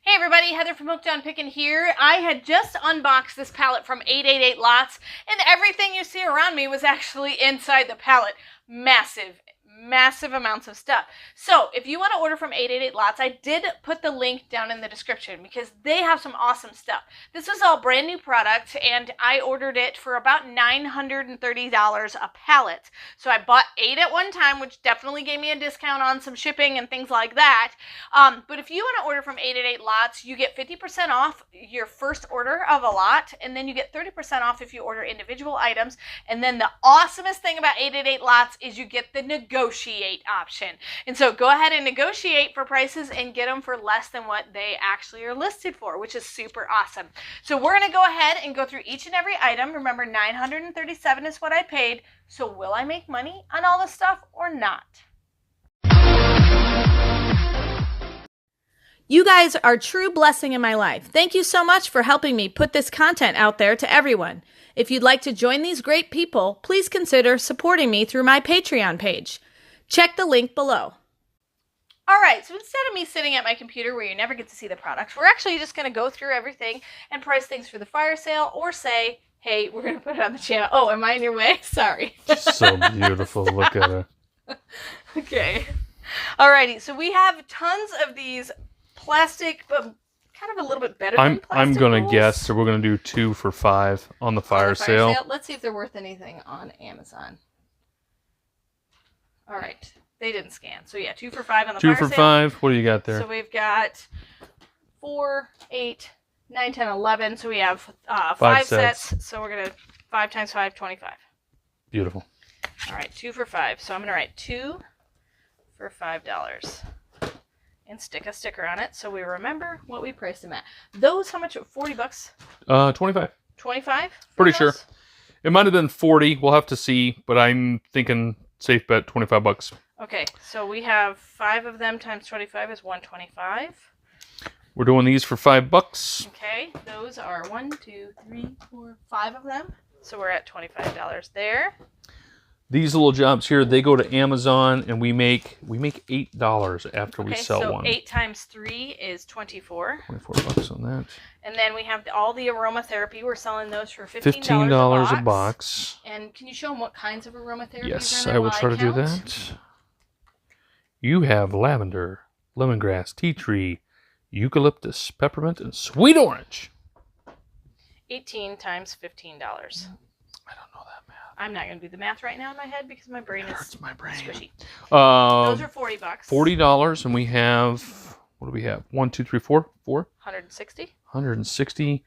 Hey everybody, Heather from Pickin here. I had just unboxed this pallet from 888 Lots, and everything you see around me was actually inside the pallet. Massive amounts of stuff. So if you want to order from 888 Lots, I did put the link down in the description because they have some awesome stuff. This was all brand new product, and I ordered it for about $930 a pallet. So I bought 8 at one time, which definitely gave me a discount on some shipping and things like that. But if you want to order from 888 Lots, you get 50% off your first order of a lot, and then you get 30% off if you order individual items. And then the awesomest thing about 888 Lots is you get the negotiate option. And so go ahead and negotiate for prices and get them for less than what they actually are listed for, which is super awesome. So we're going to go ahead and go through each and every item. Remember, $937 is what I paid. So will I make money on all this stuff or not? You guys are a true blessing in my life. Thank you so much for helping me put this content out there to everyone. If you'd like to join these great people, please consider supporting me through my Patreon page. Check the link below. All right, so instead of me sitting at my computer where you never get to see the products, we're actually just going to go through everything and price things for the fire sale, or say, hey, we're going to put it on the channel. Oh, am I in your way? Sorry. So beautiful. Look at her. Okay. All righty, so we have tons of these plastic, but kind of a little bit better than plastic I'm going to rolls. guess so we're going to do 2 for $5 on the fire sale. Let's see if they're worth anything on Amazon. All right. They didn't scan. So yeah, 2 for $5 on the fire sale. 2 for $5. What do you got there? So we've got 4, 8, 9, 10, 11. So we have 5 sets. So we're going to 5 times 5, 25. Beautiful. All right, 2 for $5. So I'm going to write 2 for $5. And stick a sticker on it so we remember what we priced them at. Those, how much? $40? 25. 25? Pretty sure. It might have been 40. We'll have to see, but I'm thinking safe bet $25. Okay, so we have 5 of them times 25 is 125. We're doing these for $5. Okay, those are 1, 2, 3, 4, 5 of them. So we're at $25 there. These little jobs here, they go to Amazon, and we make $8 after we sell one. So 8 times 3 is 24. $24 on that. And then we have all the Aromatherapy. We're selling those for $15 a box. And can you show them what kinds of aromatherapy? Yes, I will try to do that. You have lavender, lemongrass, tea tree, eucalyptus, peppermint, and sweet orange. 18 times $15. I don't know that math. I'm not going to do the math right now in my head because my brain is squishy. Those are $40. $40, and we have, what do we have? 1, 2, 3, 4? 4? 160. 160.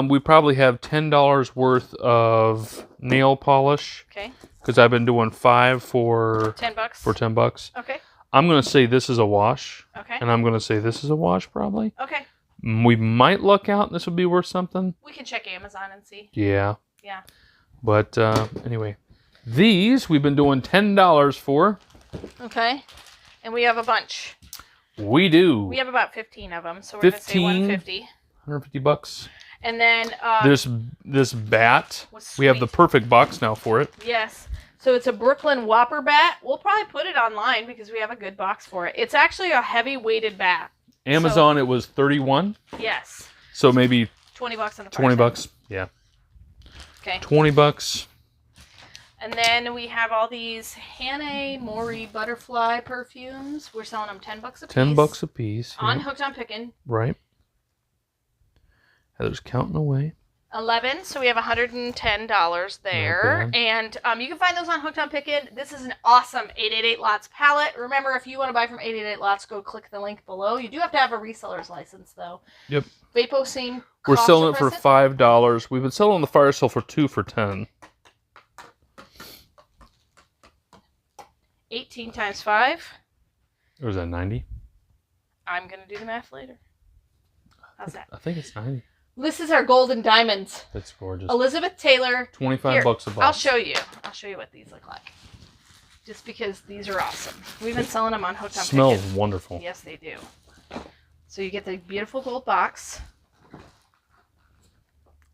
We probably have $10 worth of nail polish. Okay. Because I've been doing 5 for $10. For $10. Okay. I'm going to say this is a wash. Okay. And I'm going to say this is a wash probably. Okay. We might luck out and this would be worth something. We can check Amazon and see. Yeah. Yeah. But anyway, these we've been doing $10 for. Okay. And we have a bunch. We do. We have about 15 of them, so we're going to say 150. $150. And then this bat, we have the perfect box now for it. Yes. So it's a Brooklyn Whopper Bat. We'll probably put it online because we have a good box for it. It's actually a heavy weighted bat. Amazon, it was $31. Yes. So maybe $20 on the $20. Yeah. Okay. $20. And then we have all these Hannah Mori butterfly perfumes. We're selling them $10 a piece. $10 a piece. On Hooked on Pickin. Right. Heather's counting away. 11, so we have $110 there. And you can find those on Hooked on Pickin. This is an awesome 888 Lots pallet. Remember, if you want to buy from 888 Lots, go click the link below. You do have to have a reseller's license, though. Yep. Vapocene. We're selling it for $5. We've been selling the fire sale for 2 for $10. 18 times 5. Or is that 90? I'm going to do the math later. How's that? I think it's 90. This is our golden diamonds. That's gorgeous. Elizabeth Taylor. $25 a box. I'll show you. I'll show you what these look like. Just because these are awesome. We've been selling them on Hooked on Pickin. Smells wonderful. Yes, they do. So you get the beautiful gold box.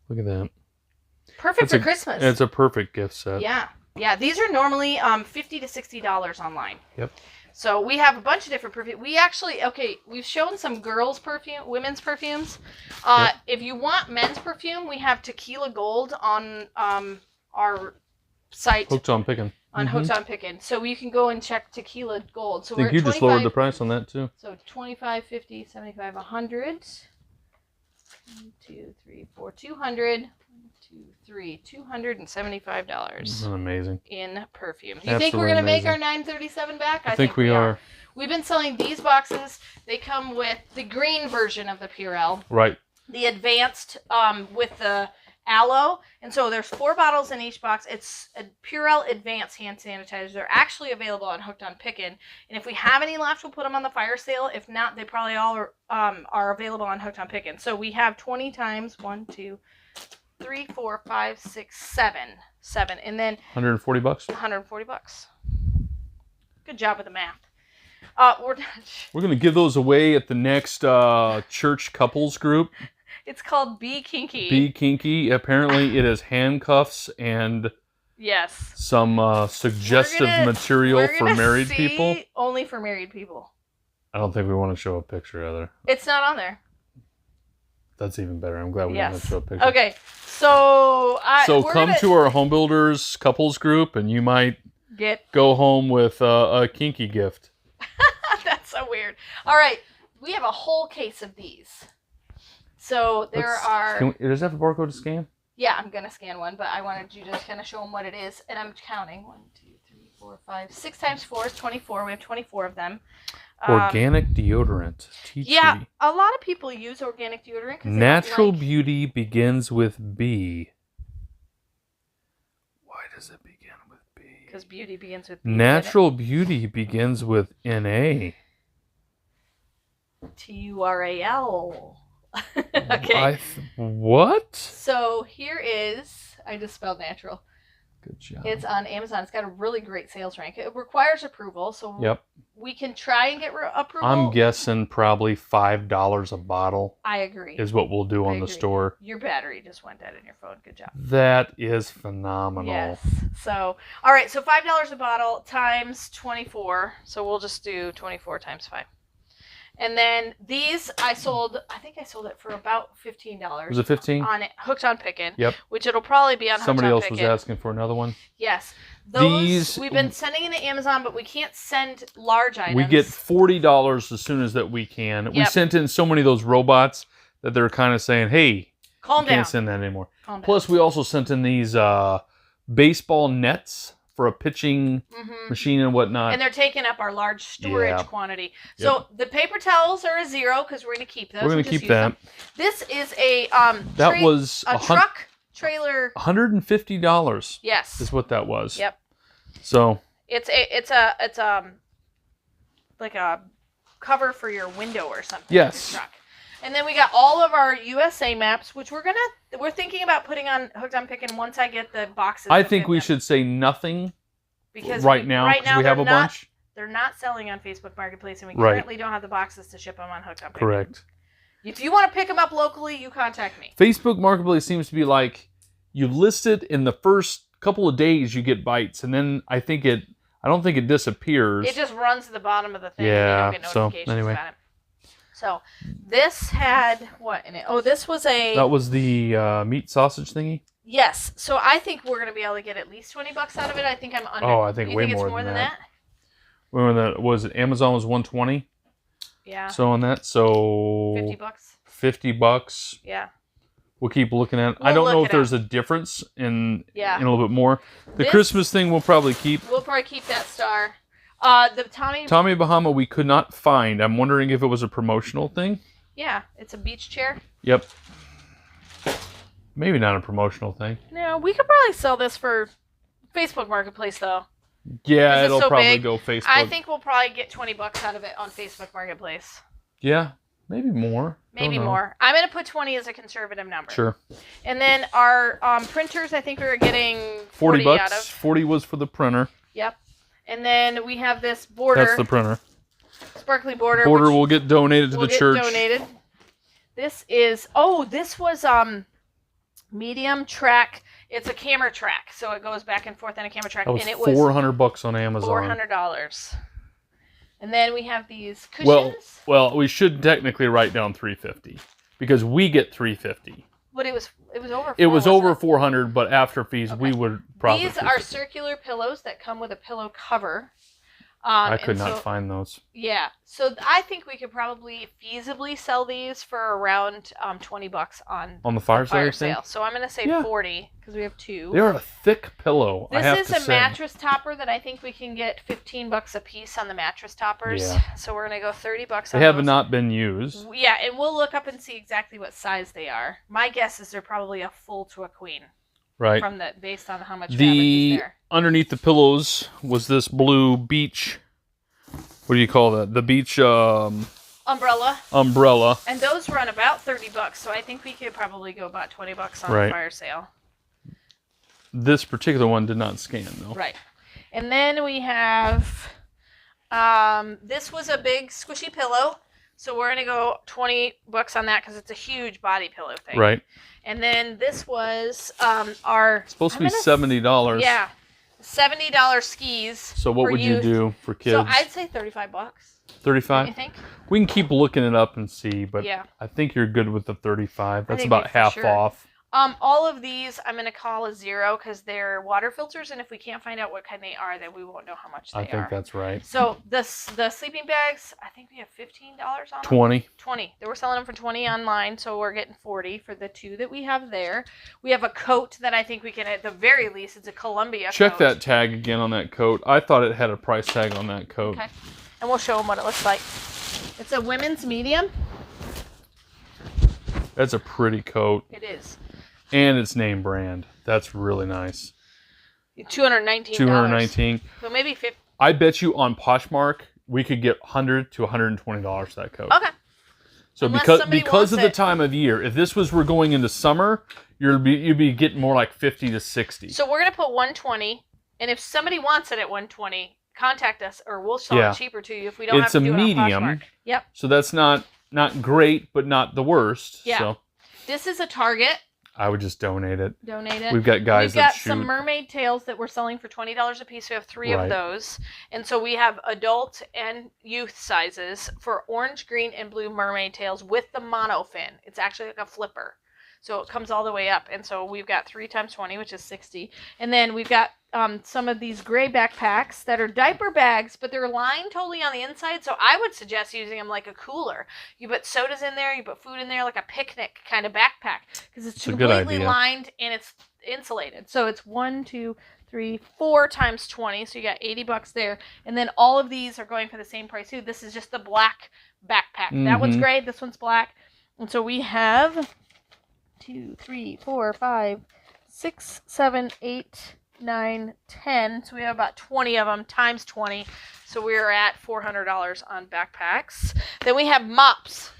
Look at that. Perfect for Christmas. It's a perfect gift set. Yeah. Yeah, these are normally $50 to $60 online. Yep. So we have a bunch of different perfume. We've shown some girls' perfume, women's perfumes. Yep. If you want men's perfume, we have Tequila Gold on our site. Hooked on Pickin. Hooked on Pickin. So you can go and check Tequila Gold. So I think you just lowered the price on that too. So 25, 50, 75, 100. 1, 2, 3, 4, 200. 1, 2, 3, $275. Isn't that amazing? In perfume. You Absolutely think we're gonna make amazing. our $9.37 back? I think we are. We've been selling these boxes. They come with the green version of the Purell. Right. The advanced with the aloe. And so there's 4 bottles in each box. It's a Purell Advanced hand sanitizer. They're actually available on Hooked on Pickin. And if we have any left, we'll put them on the fire sale. If not, they probably all are available on Hooked on Pickin. So we have 20 times 1, 2, 3, 4, 5, 6, 7. And then $140. $140. Good job with the math. We're gonna give those away at the next church couples group. It's called Be Kinky. Be Kinky. Apparently, it is handcuffs and yes, some suggestive material for married people. Only for married people. I don't think we want to show a picture either. It's not on there. That's even better. I'm glad we don't have to show a picture. Okay, so come to our home builders couples group, and you might go home with a kinky gift. That's so weird. All right, we have a whole case of these. So does it have a barcode to scan? Yeah, I'm gonna scan one, but I wanted you to kind of show them what it is, and I'm counting 1, 2, 3, 4, 5, 6 times 4 is 24. We have 24 of them. Organic deodorant. Tea tree. Yeah, a lot of people use organic deodorant. Natural beauty begins with B. Why does it begin with B? Because beauty begins with B. Natural beauty begins with NA. TURAL. Okay. What? So here is, I just spelled natural. Good job. It's on Amazon. It's got a really great sales rank. It requires approval, so we can try and get approval. I'm guessing probably $5 a bottle. I agree. Is what we'll do on the store. Your battery just went dead in your phone. Good job. That is phenomenal. Yes. So, all right. So $5 a bottle times 24. So we'll just do 24 times 5. And then these I think I sold it for about $15. Was it 15? On it, Hooked on Pickin. Yep. Which it'll probably be on Somebody Hooked on else Pickin. was asking for another one. Yes. Those we've been sending into Amazon, but we can't send large items. We get $40 as soon as that we can. Yep. We sent in so many of those robots that they're kind of saying, hey, calm down. Can't send that anymore. Calm down. Plus, we also sent in these baseball nets for a pitching machine and whatnot. And they're taking up our large storage quantity. So the paper towels are a 0 because we're going to keep those. We're going to keep that. This is a that was a truck trailer. $150. Yes, is what that was. Yep. So it's like a cover for your window or something. Yes. Your truck. And then we got all of our USA maps, which we're thinking about putting on Hooked on Pickin once I get the boxes. I think we should say nothing because right now because we have a bunch. They're not selling on Facebook Marketplace, and we currently don't have the boxes to ship them on Hooked on Pickin. Correct. If you want to pick them up locally, you contact me. Facebook Marketplace seems to be like you list it in the first couple of days, you get bites, and then I don't think it disappears. It just runs to the bottom of the thing. Yeah. And you don't get notifications about it. So this had what in it? Oh, this was That was the meat sausage thingy? Yes. So I think we're going to be able to get at least $20 out of it. I think I'm under. Oh, I think you way think more, it's more than that. When that was it? Amazon was $120. Yeah. So on that, so $50. $50. Yeah. We'll keep looking at it. I don't know if there's a difference in a little bit more. The Christmas thing we'll probably keep. We'll probably keep that star. The Tommy Bahama we could not find. I'm wondering if it was a promotional thing. Yeah, it's a beach chair. Yep. Maybe not a promotional thing. No, we could probably sell this for Facebook Marketplace though. Yeah, it'll probably go Facebook. I think we'll probably get $20 out of it on Facebook Marketplace. Yeah, maybe more. Maybe more. I'm going to put 20 as a conservative number. Sure. And then our printers, I think we were getting $40 out of. 40 was for the printer. Yep. And then we have this border. That's the printer. Sparkly border. Border will get donated to the church. Donated. This was medium track. It's a camera track, so it goes back and forth on a camera track. That was and it $400 on Amazon. $400. And then we have these cushions. Well, we should technically write down $350 because we get $350. But it was over. It was over $400, but after fees, we would probably. These are circular pillows that come with a pillow cover. I could not find those. Yeah, so I think we could probably feasibly sell these for around $20 on the fire sale. So I'm going to say 40 because we have 2. They're a thick pillow. This is a mattress topper that I think we can get $15 a piece on the mattress toppers. Yeah. So we're going to go $30 on They have not been used. Yeah, and we'll look up and see exactly what size they are. My guess is they're probably a full to a queen. Right. Based on how much fabric is there. Underneath the pillows was this blue beach. What do you call that? The beach umbrella. Umbrella. And those run about $30, so I think we could probably go about $20 on the fire sale. This particular one did not scan though. Right. And then we have this was a big squishy pillow. So we're going to go $20 on that because it's a huge body pillow thing. Right. And then this was our... It's supposed to be $70. Yeah. $70 skis. So what would you do for kids? So I'd say $35. 35? What do you think? We can keep looking it up and see, but yeah. I think you're good with the 35. That's about half off. All of these I'm going to call a 0 because they're water filters, and if we can't find out what kind they are, then we won't know how much they are. I think that's right. So the sleeping bags, I think we have $15 on them. 20. 20. They were selling them for 20 online, so we're getting 40 for the 2 that we have there. We have a coat that I think we can, at the very least, it's a Columbia coat. Check that tag again on that coat. I thought it had a price tag on that coat. Okay. And we'll show them what it looks like. It's a women's medium. That's a pretty coat. It is. And it's name brand. That's really nice. $219. $219. So maybe 50. I bet you on Poshmark we could get $100 to $120 for that coat. Okay. So because of the time of year, if this we're going into summer, you'd be getting more like 50 to 60. So we're gonna put 120, and if somebody wants it at 120, contact us, or we'll sell it cheaper to you if we don't have to do it on Poshmark. It's a medium. Yep. So that's not great, but not the worst. Yeah. So. This is a Target. I would just donate it. Donate it. We've got guys that shoot. We've got some mermaid tails that we're selling for $20 a piece. We have 3 of those. And so we have adult and youth sizes for orange, green, and blue mermaid tails with the mono fin. It's actually like a flipper. So it comes all the way up. And so we've got 3 times 20, which is 60. And then we've got some of these gray backpacks that are diaper bags, but they're lined totally on the inside. So I would suggest using them like a cooler. You put sodas in there, you put food in there, like a picnic kind of backpack, because it's completely lined and it's insulated. So it's 1, 2, 3, 4 times 20. So you got $80 there. And then all of these are going for the same price too. This is just the black backpack. Mm-hmm. That one's gray. This one's black. And so we have 2, 3, 4, 5, 6, 7, 8, 9, 10. So we have about 20 of them times 20. So we're at $400 on backpacks. Then we have mops.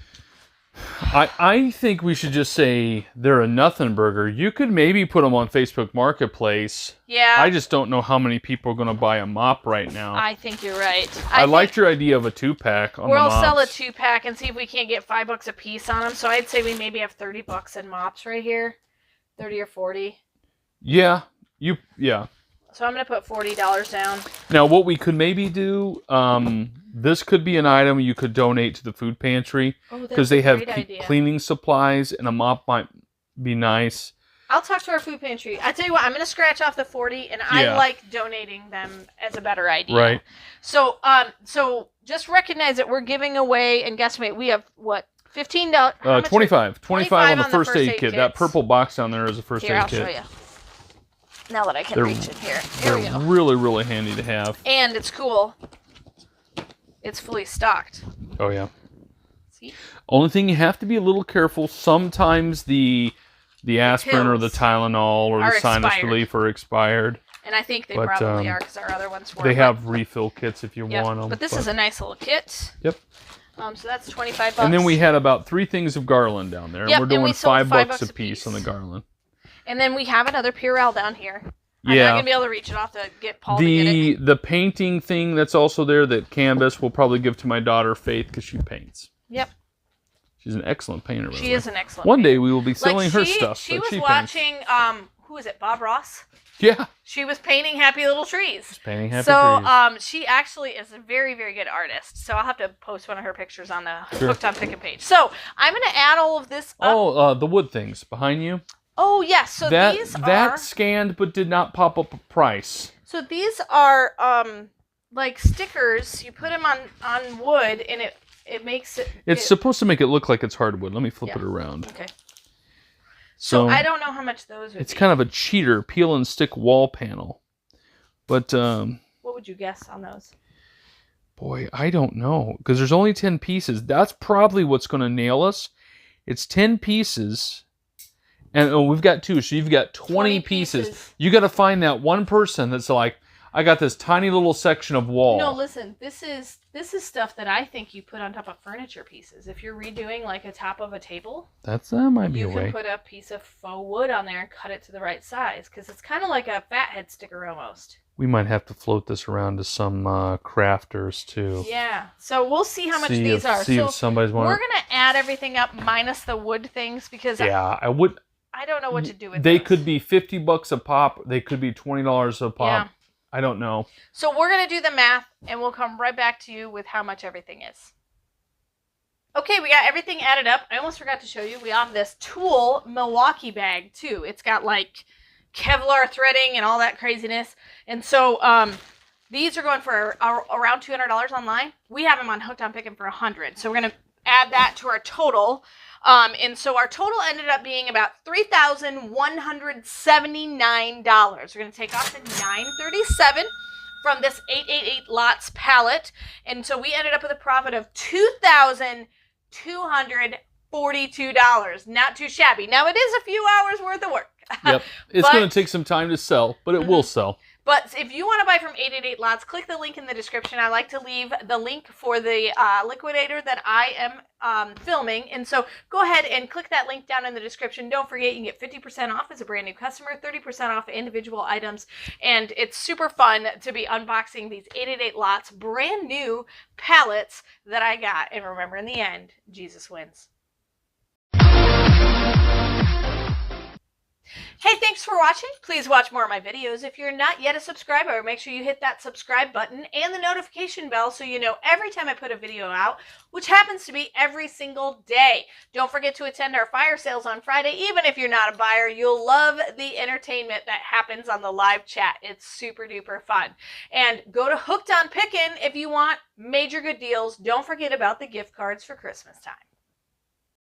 I think we should just say they're a nothing burger. You could maybe put them on Facebook Marketplace. Yeah. I just don't know how many people are going to buy a mop right now. I think you're right. I liked your idea of a 2-pack on the mops. We'll sell a 2-pack and see if we can't get $5 a piece on them. So I'd say we maybe have $30 in mops right here. 30 or 40. Yeah. So I'm going to put $40 down. Now, what we could maybe do, this could be an item you could donate to the food pantry. Because they have cleaning supplies, and a mop might be nice. I'll talk to our food pantry. I tell you what, I'm going to scratch off the 40, and I like donating them as a better idea. Right. So just recognize that we're giving away, and guesstimate, we have, what, $15? 25. 25 on the first aid kit. Kits. That purple box down there is a first aid kit. I'll show you. Now that I can reach it here. Here we go. They're really, really handy to have. And it's cool. It's fully stocked. Oh, yeah. See? Only thing, you have to be a little careful. Sometimes the aspirin or the Tylenol or the sinus relief are expired. And I think they probably are because our other ones weren't. They have refill kits if you want them. But this is a nice little kit. Yep. So that's $25. And then we had about 3 things of garland down there. Yep, and we're doing $5 a piece piece on the garland. And then we have another Purell down here. I'm not going to be able to reach it off to get Paul to get it. The painting thing that's also there, that canvas, we'll probably give to my daughter, Faith, because she paints. Yep. She's an excellent painter. She is an excellent One painter. day we will be selling her stuff. She was watching, who is it, Bob Ross? Yeah. She was painting happy little trees. She's painting happy trees. She actually is a very, very good artist. So I'll have to post one of her pictures on the Hooked on Pickin page. So I'm going to add all of this up. The wood things behind you. Oh, yes. So these are... That scanned but did not pop up a price. So these are like stickers. You put them on wood and it makes it... It's supposed to make it look like it's hardwood. Let me flip it around. Okay. So I don't know how much those would be. It's kind of a cheater peel and stick wall panel. But what would you guess on those? Boy, I don't know. Because there's only 10 pieces. That's probably what's going to nail us. It's 10 pieces. And we've got 2. So you've got 20 pieces. You got to find that one person that's like, I got this tiny little section of wall. No, listen. This is stuff that I think you put on top of furniture pieces. If you're redoing like a top of a table, that might be a way. You can put a piece of faux wood on there and cut it to the right size because it's kind of like a fathead sticker almost. We might have to float this around to some crafters too. Yeah. So we'll see how much these are. See if somebody's we're gonna add everything up minus the wood things because I don't know what to do with They those. could be $50 a pop. They could be $20 a pop. Yeah. I don't know. So we're going to do the math, and we'll come right back to you with how much everything is. Okay, we got everything added up. I almost forgot to show you. We have this tulle Milwaukee bag, too. It's got, like, Kevlar threading and all that craziness. And so these are going for around $200 online. We have them on Hooked on Pickin for $100. So we're going to add that to our total. And so our total ended up being about $3,179. We're going to take off the $937 from this 888 lots pallet. And so we ended up with a profit of $2,242. Not too shabby. Now, it is a few hours worth of work. Yep. It's going to take some time to sell, but it will sell. But if you want to buy from 888 Lots, click the link in the description. I like to leave the link for the liquidator that I am filming. And so go ahead and click that link down in the description. Don't forget, you can get 50% off as a brand new customer, 30% off individual items. And it's super fun to be unboxing these 888 Lots brand new pallets that I got. And remember, in the end, Jesus wins. Hey, thanks for watching. Please watch more of my videos. If you're not yet a subscriber, make sure you hit that subscribe button and the notification bell so you know every time I put a video out, which happens to be every single day. Don't forget to attend our fire sales on Friday. Even if you're not a buyer, you'll love the entertainment that happens on the live chat. It's super duper fun. And go to Hooked on Pickin if you want major good deals. Don't forget about the gift cards for Christmas time.